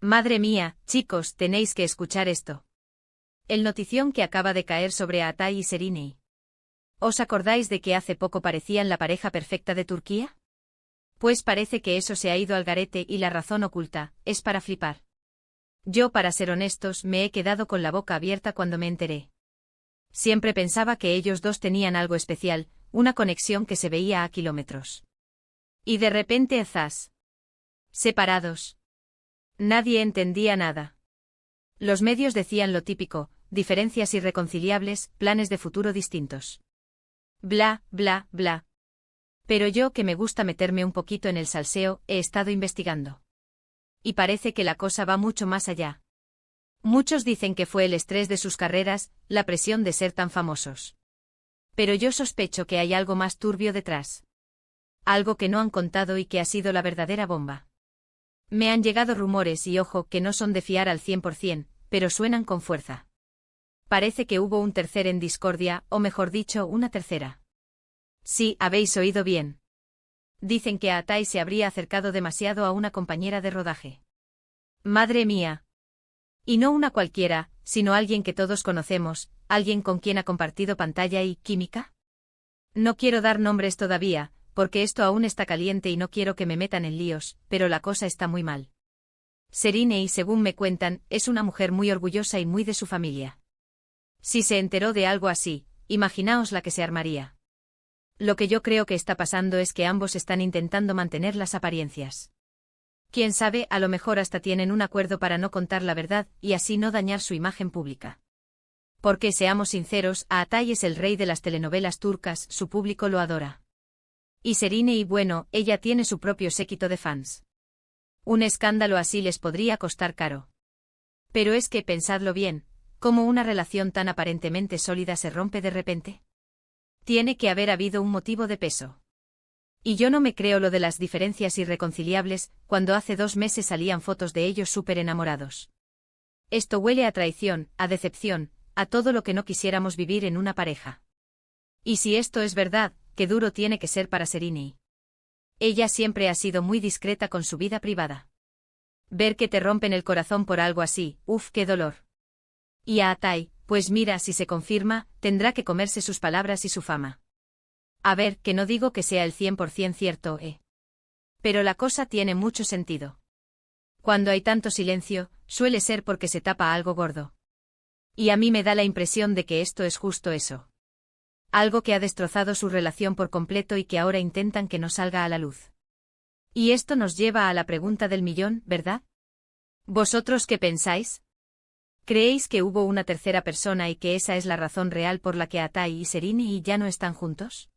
Madre mía, chicos, tenéis que escuchar esto. El notición que acaba de caer sobre Atay y Seriney. ¿Os acordáis de que hace poco parecían la pareja perfecta de Turquía? Pues parece que eso se ha ido al garete y la razón oculta es para flipar. Yo, para ser honestos, me he quedado con la boca abierta cuando me enteré. Siempre pensaba que ellos dos tenían algo especial, una conexión que se veía a kilómetros. Y de repente, zas. Separados. Nadie entendía nada. Los medios decían lo típico, diferencias irreconciliables, planes de futuro distintos. Bla, bla, bla. Pero yo, que me gusta meterme un poquito en el salseo, he estado investigando. Y parece que la cosa va mucho más allá. Muchos dicen que fue el estrés de sus carreras, la presión de ser tan famosos. Pero yo sospecho que hay algo más turbio detrás. Algo que no han contado y que ha sido la verdadera bomba. Me han llegado rumores y ojo que no son de fiar al 100%, pero suenan con fuerza. Parece que hubo un tercer en discordia, o mejor dicho, una tercera. Sí, habéis oído bien. Dicen que Atay se habría acercado demasiado a una compañera de rodaje. Madre mía. Y no una cualquiera, sino alguien que todos conocemos, alguien con quien ha compartido pantalla y química. No quiero dar nombres todavía, porque esto aún está caliente y no quiero que me metan en líos, pero la cosa está muy mal. Seriney, según me cuentan, es una mujer muy orgullosa y muy de su familia. Si se enteró de algo así, imaginaos la que se armaría. Lo que yo creo que está pasando es que ambos están intentando mantener las apariencias. Quién sabe, a lo mejor hasta tienen un acuerdo para no contar la verdad y así no dañar su imagen pública. Porque seamos sinceros, Atay es el rey de las telenovelas turcas, su público lo adora. Y Seriney, bueno, ella tiene su propio séquito de fans. Un escándalo así les podría costar caro. Pero es que, pensadlo bien, ¿cómo una relación tan aparentemente sólida se rompe de repente? Tiene que haber habido un motivo de peso. Y yo no me creo lo de las diferencias irreconciliables, cuando hace 2 meses salían fotos de ellos súper enamorados. Esto huele a traición, a decepción, a todo lo que no quisiéramos vivir en una pareja. Y si esto es verdad, qué duro tiene que ser para Seriney. Ella siempre ha sido muy discreta con su vida privada. Ver que te rompen el corazón por algo así, uf, qué dolor. Y a Atay, pues mira, si se confirma, tendrá que comerse sus palabras y su fama. A ver, que no digo que sea el 100% cierto, Pero la cosa tiene mucho sentido. Cuando hay tanto silencio, suele ser porque se tapa algo gordo. Y a mí me da la impresión de que esto es justo eso. Algo que ha destrozado su relación por completo y que ahora intentan que no salga a la luz. Y esto nos lleva a la pregunta del millón, ¿verdad? ¿Vosotros qué pensáis? ¿Creéis que hubo una tercera persona y que esa es la razón real por la que Atay y Seriney ya no están juntos?